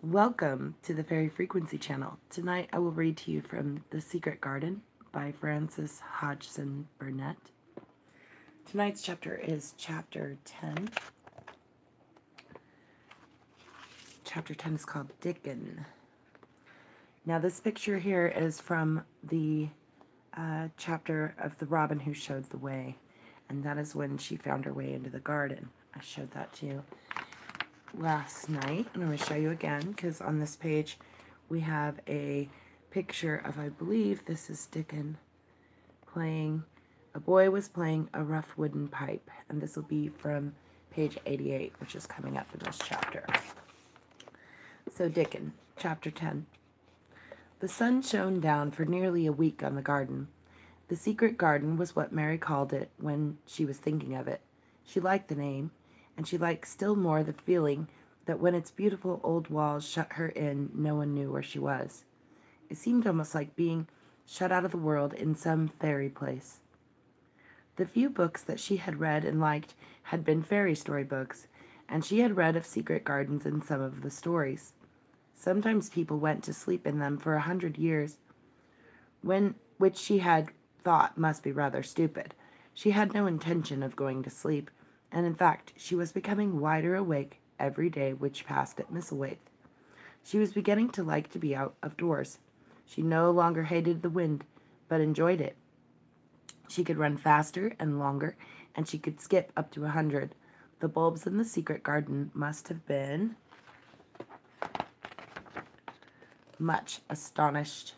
Welcome to the Fairy Frequency channel. Tonight I will read to you from The Secret Garden by Frances Hodgson Burnett. Tonight's chapter is Chapter 10. Chapter 10 is called Dickon. Now this picture here is from the chapter of the robin who showed the way. And that is when she found her way into the garden. I showed that to you last night, and I'm going to show you again because on this page we have a picture of, I believe this is Dickon, a boy was playing a rough wooden pipe, and this will be from page 88, which is coming up in this chapter. So Dickon, chapter 10. The sun shone down for nearly a week on the garden. The Secret Garden was what Mary called it when she was thinking of it. She liked the name, and she liked still more the feeling that when its beautiful old walls shut her in, no one knew where she was. It seemed almost like being shut out of the world in some fairy place. The few books that she had read and liked had been fairy story books, and she had read of secret gardens in some of the stories. Sometimes people went to sleep in them for 100 years, which she had thought must be rather stupid. She had no intention of going to sleep, and in fact she was becoming wider awake every day which passed at Misselthwaite. She was beginning to like to be out of doors. She no longer hated the wind, but enjoyed it. She could run faster and longer, and she could skip up to 100. The bulbs in the secret garden must have been much astonished.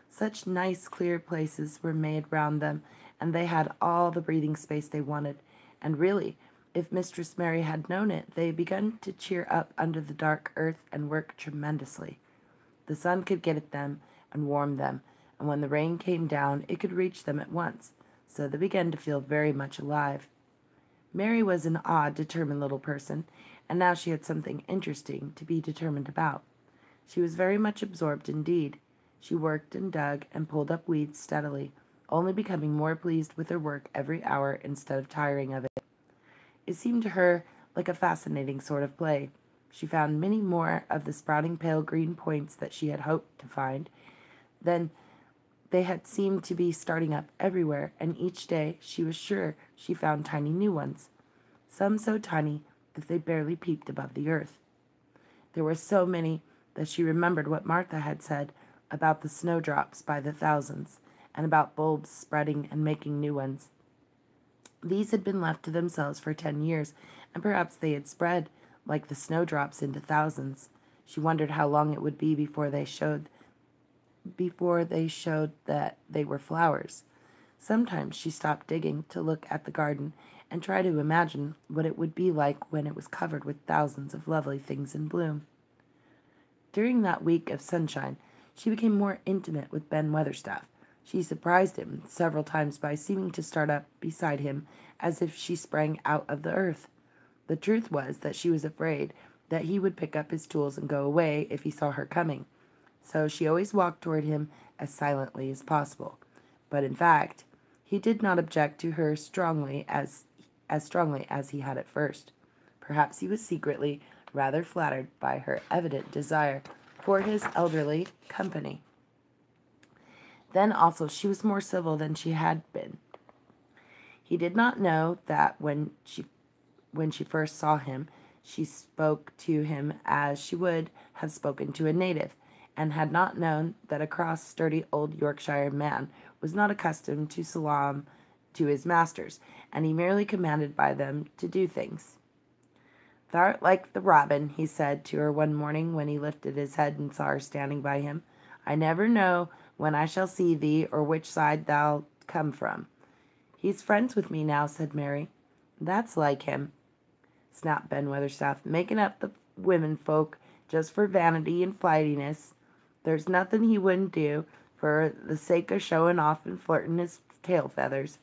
Such nice clear places were made round them, and they had all the breathing space they wanted, and really, if Mistress Mary had known it, they began to cheer up under the dark earth and work tremendously. The sun could get at them and warm them, and when the rain came down, it could reach them at once, so they began to feel very much alive. Mary was an odd, determined little person, and now she had something interesting to be determined about. She was very much absorbed indeed. She worked and dug and pulled up weeds steadily, only becoming more pleased with her work every hour instead of tiring of it. It seemed to her like a fascinating sort of play. She found many more of the sprouting pale green points that she had hoped to find. Then they had seemed to be starting up everywhere, and each day she was sure she found tiny new ones, some so tiny that they barely peeped above the earth. There were so many that she remembered what Martha had said about the snowdrops by the thousands, and about bulbs spreading and making new ones. These had been left to themselves for 10 years, and perhaps they had spread, like the snowdrops, into thousands. She wondered how long it would be before they showed that they were flowers. Sometimes she stopped digging to look at the garden and try to imagine what it would be like when it was covered with thousands of lovely things in bloom. During that week of sunshine, she became more intimate with Ben Weatherstaff. She surprised him several times by seeming to start up beside him as if she sprang out of the earth. The truth was that she was afraid that he would pick up his tools and go away if he saw her coming, so she always walked toward him as silently as possible. But in fact, he did not object to her strongly as he had at first. Perhaps he was secretly rather flattered by her evident desire for his elderly company. Then also she was more civil than she had been. He did not know that when she first saw him, she spoke to him as she would have spoken to a native, and had not known that a cross, sturdy old Yorkshire man was not accustomed to salaam to his masters, and he merely commanded by them to do things. "Thou'rt like the robin," he said to her one morning when he lifted his head and saw her standing by him. "I never know when I shall see thee, or which side thou'lt come from." "He's friends with me now," said Mary. "That's like him," snapped Ben Weatherstaff, "making up the women folk just for vanity and flightiness. There's nothing he wouldn't do for the sake of showing off and flirting his tail feathers.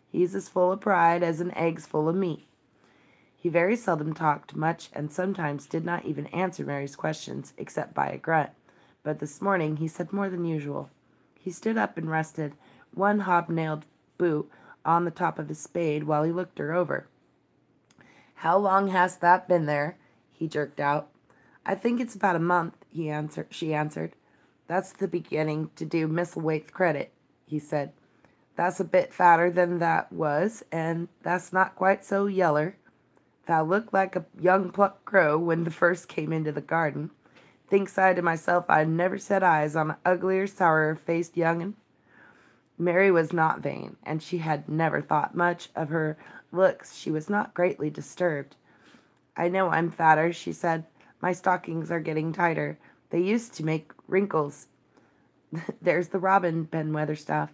He's as full of pride as an egg's full of meat." He very seldom talked much, and sometimes did not even answer Mary's questions except by a grunt, but this morning he said more than usual. He stood up and rested one hobnailed boot on the top of his spade while he looked her over. "How long hast that been there?" he jerked out. I think it's about a month, she answered. That's the beginning to do Misselthwaite's credit, he said. That's a bit fatter than that was, and that's not quite so yeller. Thou looked like a young plucked crow when the first came into the garden. Thinks I to myself I never set eyes on a uglier, sourer-faced young'un. Mary was not vain, and she had never thought much of her looks. She was not greatly disturbed. I know I'm fatter, she said. My stockings are getting tighter. They used to make wrinkles. There's the robin, Ben Weatherstaff.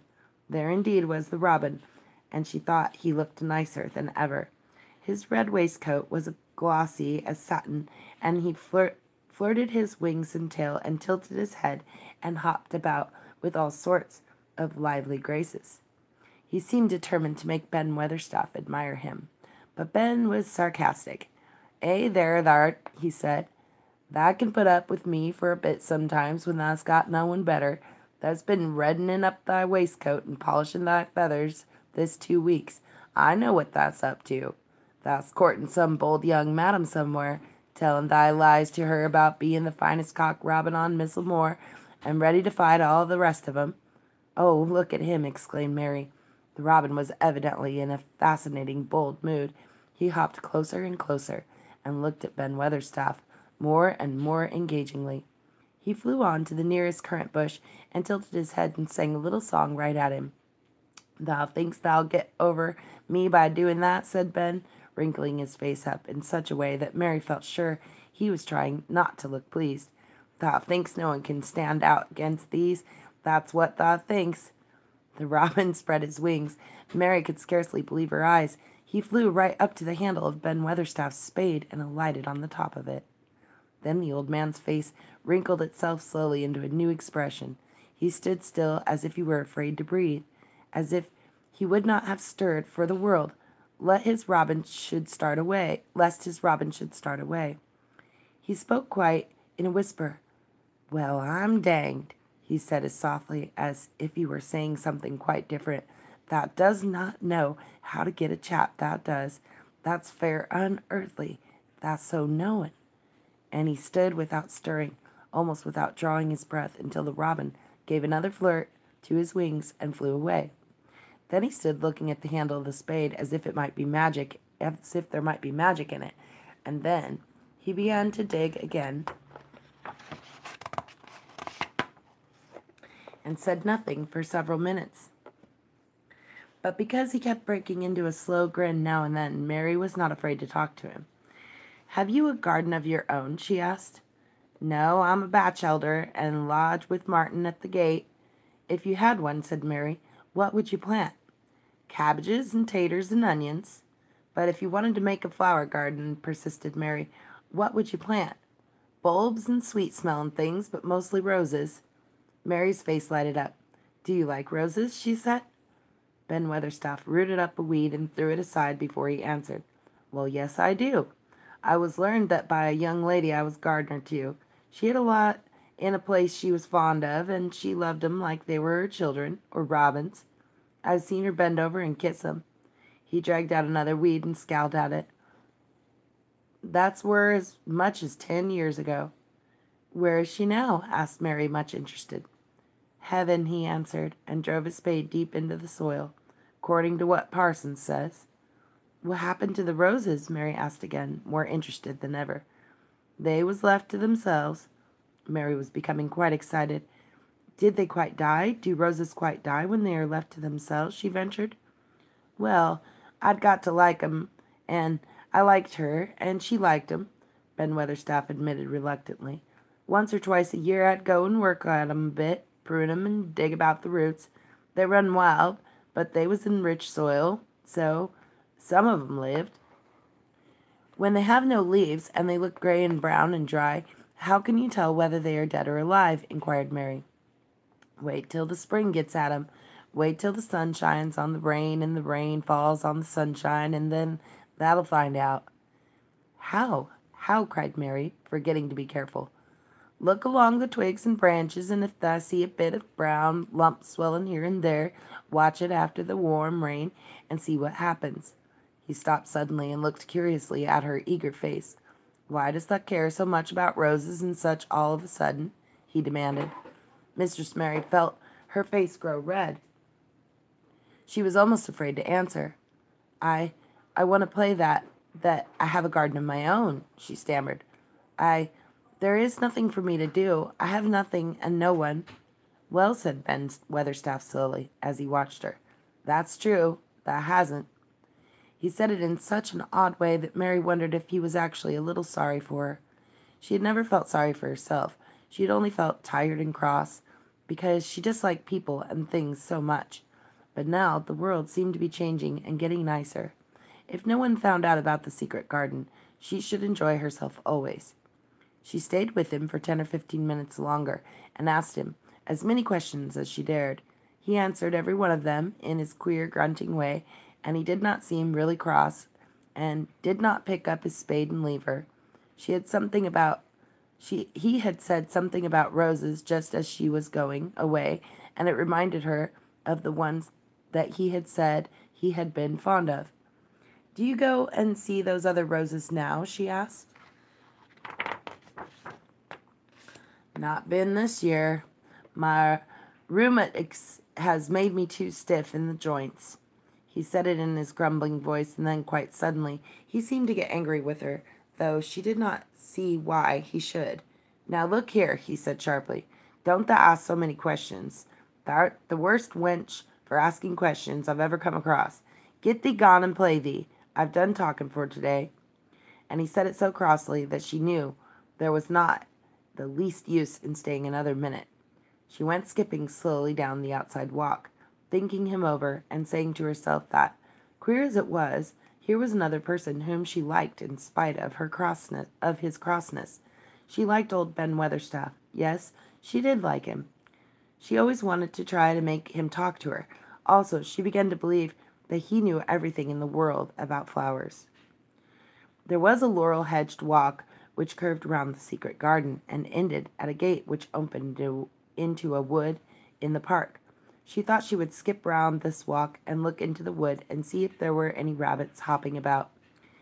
There indeed was the robin, and she thought he looked nicer than ever. His red waistcoat was glossy as satin, and he flirted his wings and tail and tilted his head and hopped about with all sorts of lively graces. He seemed determined to make Ben Weatherstaff admire him. But Ben was sarcastic. There thou'rt, he said. Thou can put up with me for a bit sometimes when thou's got no one better. Thou's been reddening up thy waistcoat and polishing thy feathers this 2 weeks. I know what thou's up to. Thou's courting some bold young madam somewhere, telling thy lies to her about being the finest cock robin on Misselmoor, and ready to fight all the rest of 'em. Oh, look at him, exclaimed Mary. The robin was evidently in a fascinating, bold mood. He hopped closer and closer, and looked at Ben Weatherstaff more and more engagingly. He flew on to the nearest currant bush, and tilted his head and sang a little song right at him. Thou thinkst thou'll get over me by doing that, said Ben, wrinkling his face up in such a way that Mary felt sure he was trying not to look pleased. Thou thinkst no one can stand out against these. That's what thou thinks. The robin spread his wings. Mary could scarcely believe her eyes. He flew right up to the handle of Ben Weatherstaff's spade and alighted on the top of it. Then the old man's face wrinkled itself slowly into a new expression. He stood still as if he were afraid to breathe, as if he would not have stirred for the world, lest his robin should start away. He spoke quite in a whisper. Well, I'm danged, he said as softly as if he were saying something quite different. Thou does not know how to get a chap, thou does. That's fair unearthly, thou so knowin'. And he stood without stirring, almost without drawing his breath, until the robin gave another flirt to his wings and flew away. Then he stood looking at the handle of the spade as if there might be magic in it, and then he began to dig again and said nothing for several minutes. But because he kept breaking into a slow grin now and then, Mary was not afraid to talk to him. Have you a garden of your own? She asked. No, I'm a bachelder, and lodge with Martin at the gate. If you had one, said Mary, what would you plant? Cabbages and taters and onions. But if you wanted to make a flower garden, persisted Mary, what would you plant? Bulbs and sweet-smelling things, but mostly roses. Mary's face lighted up. Do you like roses? She said. Ben Weatherstaff rooted up a weed and threw it aside before he answered. Well, yes, I do. I was learned that by a young lady I was gardener to. She had a lot in a place she was fond of, and she loved 'em like they were her children, or robins. I've seen her bend over and kiss 'em. He dragged out another weed and scowled at it. That's were as much as 10 years ago. Where is she now? Asked Mary, much interested. Heaven, he answered, and drove his spade deep into the soil, according to what Parsons says. What happened to the roses? Mary asked again, more interested than ever. They was left to themselves. Mary was becoming quite excited. Did they quite die? Do roses quite die when they are left to themselves? She ventured. Well, I'd got to like 'em, and I liked her, and she liked 'em, Ben Weatherstaff admitted reluctantly. Once or twice a year I'd go and work at 'em a bit, prune 'em and dig about the roots. They run wild, but they was in rich soil, so some of 'em lived. When they have no leaves, and they look gray and brown and dry, how can you tell whether they are dead or alive? Inquired Mary. Wait till the spring gets at 'em. Wait till the sun shines on the rain, and the rain falls on the sunshine, and then that'll find out. How? How? Cried Mary, forgetting to be careful. Look along the twigs and branches, and if thou see a bit of brown lump swelling here and there, watch it after the warm rain, and see what happens. He stopped suddenly and looked curiously at her eager face. Why does thou care so much about roses and such all of a sudden?" he demanded. Mistress Mary felt her face grow red. She was almost afraid to answer. I I want to play that I have a garden of my own," she stammered. "I There is nothing for me to do. I have nothing and no one." "Well," said Ben Weatherstaff slowly, as he watched her, "that's true. Thou hasn't." He said it in such an odd way that Mary wondered if he was actually a little sorry for her. She had never felt sorry for herself. She had only felt tired and cross, because she disliked people and things so much. But now the world seemed to be changing and getting nicer. If no one found out about the secret garden, she should enjoy herself always. She stayed with him for 10 or 15 minutes longer and asked him as many questions as she dared. He answered every one of them in his queer, grunting way, and he did not seem really cross and did not pick up his spade and leave her. He had said something about roses just as she was going away, and it reminded her of the ones that he had said he had been fond of. "Do you go and see those other roses now?" she asked. "Not been this year. My has made me too stiff in the joints." He said it in his grumbling voice, and then quite suddenly he seemed to get angry with her, though she did not see why he should. "Now look here," he said sharply. "Don't thou ask so many questions. Thou'rt the worst wench for asking questions I've ever come across. Get thee gone and play thee. I've done talking for today." And he said it so crossly that she knew there was not the least use in staying another minute. She went skipping slowly down the outside walk, thinking him over and saying to herself that, queer as it was, here was another person whom she liked in spite of his crossness. She liked old Ben Weatherstaff. Yes, she did like him. She always wanted to try to make him talk to her. Also, she began to believe that he knew everything in the world about flowers. There was a laurel-hedged walk which curved round the secret garden and ended at a gate which opened into a wood in the park. She thought she would skip round this walk and look into the wood and see if there were any rabbits hopping about.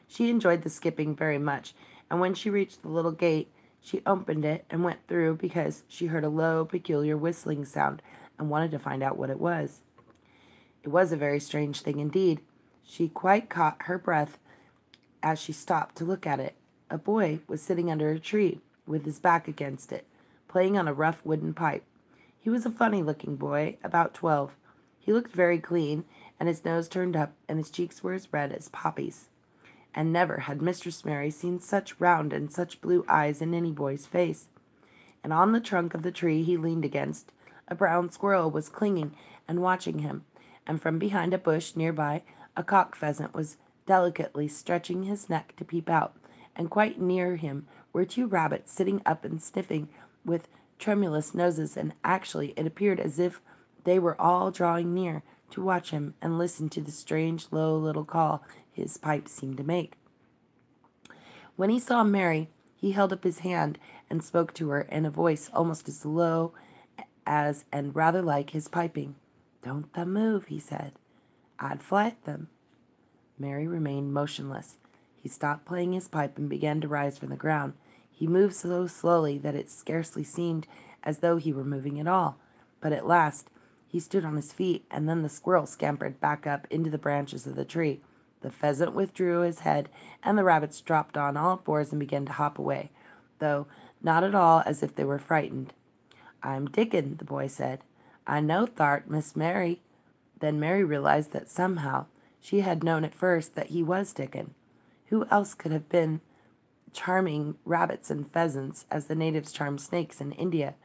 She enjoyed the skipping very much, and when she reached the little gate, she opened it and went through because she heard a low, peculiar whistling sound and wanted to find out what it was. It was a very strange thing indeed. She quite caught her breath as she stopped to look at it. A boy was sitting under a tree, with his back against it, playing on a rough wooden pipe. He was a funny-looking boy, about 12. He looked very clean, and his nose turned up, and his cheeks were as red as poppies. And never had Mistress Mary seen such round and such blue eyes in any boy's face. And on the trunk of the tree he leaned against, a brown squirrel was clinging and watching him, and from behind a bush near by, a cock pheasant was delicately stretching his neck to peep out, and quite near him were 2 rabbits sitting up and sniffing with tremulous noses, and actually it appeared as if they were all drawing near to watch him and listen to the strange low little call his pipe seemed to make. When he saw Mary, he held up his hand and spoke to her in a voice almost as low as and rather like his piping. "Don't thou move," he said. "I'd fly at them." Mary remained motionless. He stopped playing his pipe and began to rise from the ground. He moved so slowly that it scarcely seemed as though he were moving at all. But at last he stood on his feet, and then the squirrel scampered back up into the branches of the tree. The pheasant withdrew his head, and the rabbits dropped on all fours and began to hop away, though not at all as if they were frightened. "I'm Dickon," the boy said. "I know thou'rt Miss Mary." Then Mary realized that somehow she had known at first that he was Dickon. Who else could have been charming rabbits and pheasants as the natives charm snakes in India?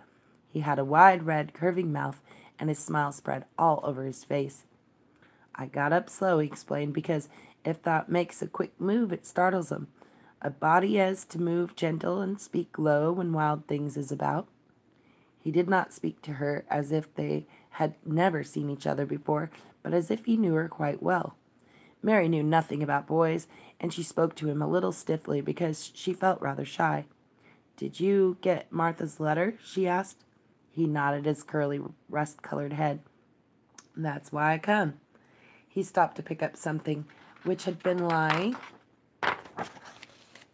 He had a wide, red, curving mouth, and his smile spread all over his face. "I got up slow," he explained, "because if thou makes a quick move, it startles 'em. A body has to move gentle and speak low when wild things is about." He did not speak to her as if they had never seen each other before, but as if he knew her quite well. Mary knew nothing about boys, and she spoke to him a little stiffly because she felt rather shy. "Did you get Martha's letter?" she asked. He nodded his curly, rust-colored head. "That's why I come." He stopped to pick up something which had been lying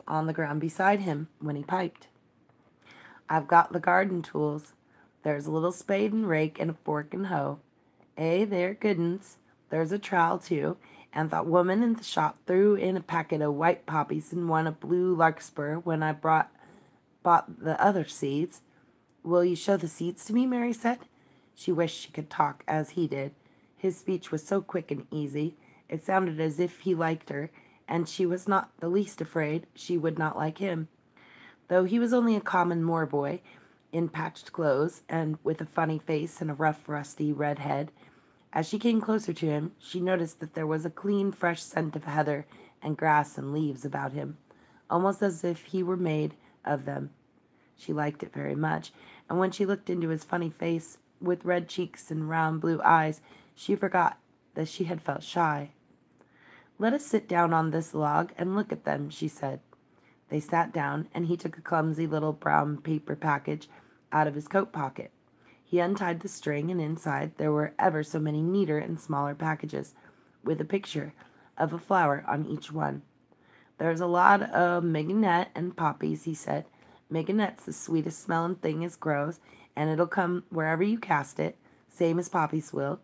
on the ground beside him when he piped. I've got the garden tools. There's a little spade and rake and a fork and hoe. They're good uns. There's a trowel, too, and that woman in the shop threw in a packet of white poppies and one of blue larkspur when I bought the other seeds. Will you show the seeds to me? Mary said. She wished she could talk as he did. His speech was so quick and easy. It sounded as if he liked her, and she was not the least afraid she would not like him. Though he was only a common moor boy, in patched clothes, and with a funny face and a rough, rusty red head. As she came closer to him, she noticed that there was a clean, fresh scent of heather and grass and leaves about him, almost as if he were made of them. She liked it very much, and when she looked into his funny face, with red cheeks and round blue eyes, she forgot that she had felt shy. Let us sit down on this log and look at them, she said. They sat down, and he took a clumsy little brown paper package out of his coat pocket. He untied the string, and inside there were ever so many neater and smaller packages, with a picture of a flower on each one. There's a lot of mignonette and poppies, he said. Mignonette's the sweetest smelling thing as grows, and it'll come wherever you cast it, same as poppies will.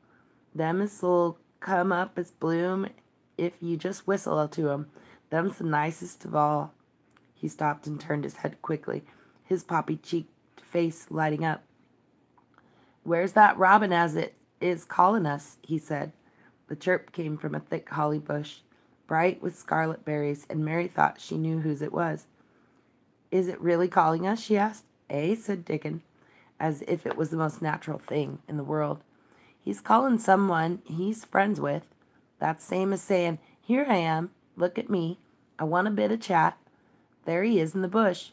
Them as'll come up as bloom if you just whistle to 'em. Them's the nicest of all. He stopped and turned his head quickly, his poppy-cheeked face lighting up. Where's that robin as it is calling us? He said. The chirp came from a thick holly bush, bright with scarlet berries, and Mary thought she knew whose it was. Is it really calling us? She asked. Said Dickon, as if it was the most natural thing in the world. He's calling someone he's friends with. That's same as saying, here I am, look at me, I want a bit of chat. There he is in the bush.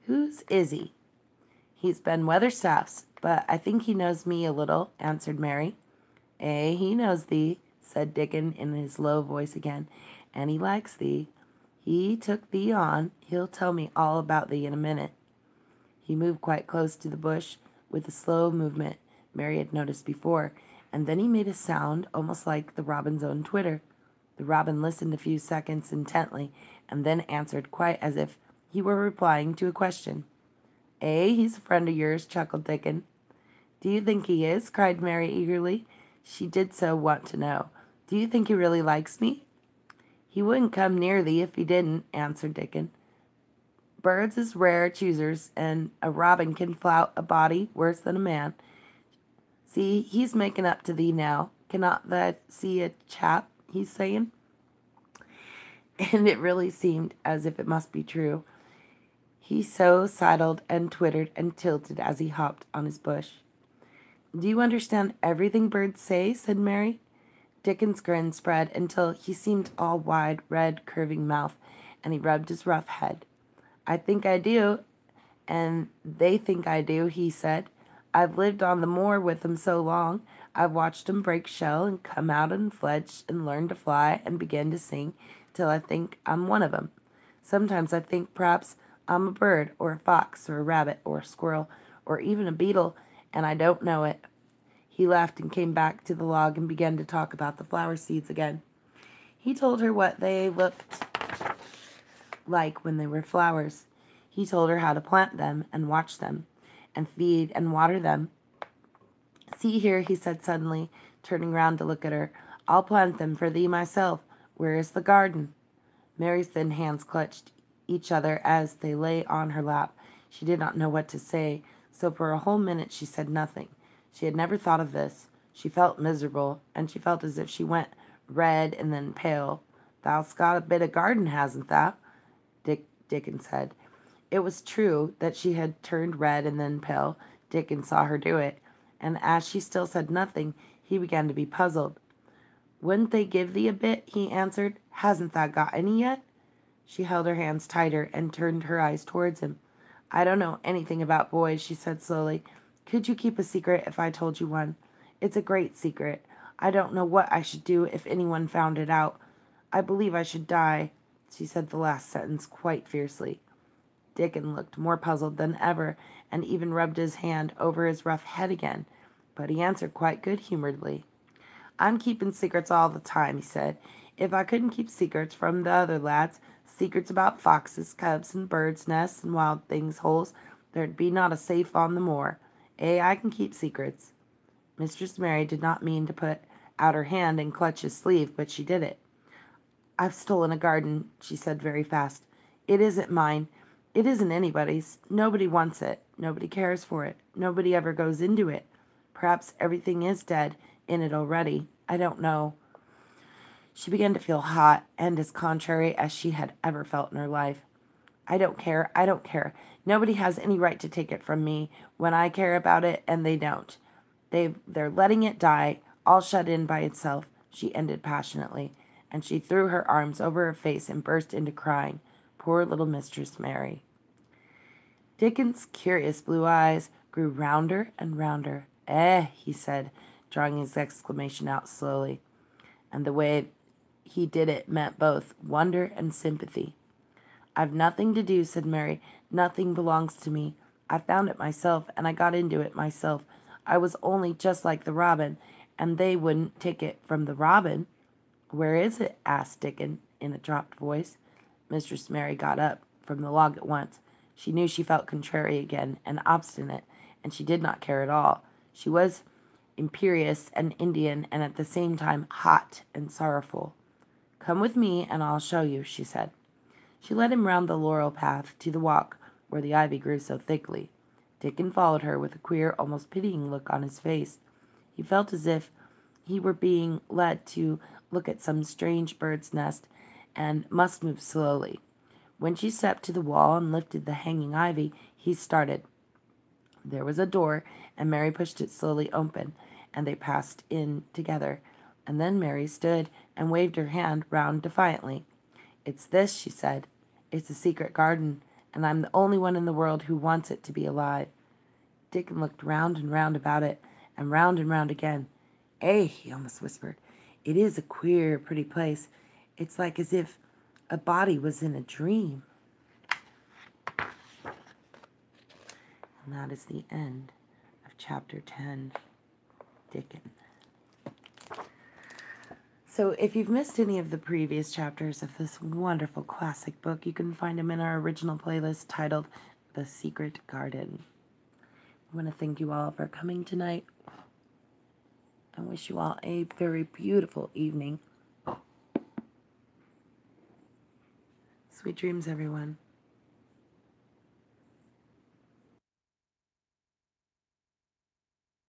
Whose is he? He's Ben Weatherstaff's, but I think he knows me a little, answered Mary. He knows thee, said Dickon in his low voice again, and he likes thee. He took thee on. He'll tell me all about thee in a minute. He moved quite close to the bush with a slow movement Mary had noticed before, and then he made a sound almost like the robin's own twitter. The robin listened a few seconds intently, and then answered quite as if he were replying to a question. He's a friend of yours, chuckled Dickon. Do you think he is? Cried Mary eagerly. She did so want to know. Do you think he really likes me? He wouldn't come near thee if he didn't, answered Dickon. Birds is rare choosers, and a robin can flout a body worse than a man. See, he's making up to thee now. Cannot that see a chap, he's saying? And it really seemed as if it must be true. He so sidled and twittered and tilted as he hopped on his bush. Do you understand everything birds say? Said Mary. Dickon's grin spread until he seemed all wide, red, curving mouth, and he rubbed his rough head. I think I do, and they think I do, he said. I've lived on the moor with 'em so long. I've watched 'em break shell and come out and fledge and learn to fly and begin to sing till I think I'm one of 'em. Sometimes I think perhaps I'm a bird or a fox or a rabbit or a squirrel or even a beetle, and I don't know it. He laughed and came back to the log and began to talk about the flower seeds again. He told her what they looked like when they were flowers. He told her how to plant them and watch them and feed and water them. See here, he said suddenly, turning round to look at her. I'll plant them for thee myself. Where is the garden? Mary's thin hands clutched each other as they lay on her lap. She did not know what to say, so for a whole minute she said nothing. She had never thought of this. She felt miserable, and she felt as if she went red and then pale. Thou's got a bit of garden, hasn't thou? Dickon said. It was true that she had turned red and then pale. Dickon saw her do it, and as she still said nothing, he began to be puzzled. Wouldn't they give thee a bit? He answered. Hasn't thou got any yet? She held her hands tighter and turned her eyes towards him. I don't know anything about boys, she said slowly. Could you keep a secret if I told you one? It's a great secret. I don't know what I should do if anyone found it out. I believe I should die. She said the last sentence quite fiercely. Dickon looked more puzzled than ever, and even rubbed his hand over his rough head again, but he answered quite good-humoredly. I'm keeping secrets all the time, he said. If I couldn't keep secrets from the other lads, Secrets about foxes, cubs, and birds' nests, and wild things' holes. There'd be not a safe on the moor. I can keep secrets. Mistress Mary did not mean to put out her hand and clutch his sleeve, but she did it. I've stolen a garden, she said very fast. It isn't mine. It isn't anybody's. Nobody wants it. Nobody cares for it. Nobody ever goes into it. Perhaps everything is dead in it already. I don't know. She began to feel hot and as contrary as she had ever felt in her life. I don't care. I don't care. Nobody has any right to take it from me when I care about it, and they don't. They're letting it die, all shut in by itself, she ended passionately, and she threw her arms over her face and burst into crying. Poor little Mistress Mary. Dickon's curious blue eyes grew rounder and rounder. He said, drawing his exclamation out slowly, and the way he did it meant both wonder and sympathy. I've nothing to do, said Mary. Nothing belongs to me. I found it myself, and I got into it myself. I was only just like the robin, and they wouldn't take it from the robin. Where is it? Asked Dickon in a dropped voice. Mistress Mary got up from the log at once. She knew she felt contrary again and obstinate, and she did not care at all. She was imperious and Indian, and at the same time hot and sorrowful. Come with me, and I'll show you, she said. She led him round the laurel path to the walk where the ivy grew so thickly. Dickon followed her with a queer, almost pitying look on his face. He felt as if he were being led to look at some strange bird's nest and must move slowly. When she stepped to the wall and lifted the hanging ivy, he started. There was a door, and Mary pushed it slowly open, and they passed in together. And then Mary stood and waved her hand round defiantly. It's this, she said. It's a secret garden, and I'm the only one in the world who wants it to be alive. Dickon looked round and round about it, and round again. He almost whispered. It is a queer, pretty place. It's like as if a body was in a dream. And that is the end of chapter 10, Dickon. So if you've missed any of the previous chapters of this wonderful classic book, you can find them in our original playlist titled The Secret Garden. I want to thank you all for coming tonight. I wish you all a very beautiful evening. Sweet dreams, everyone.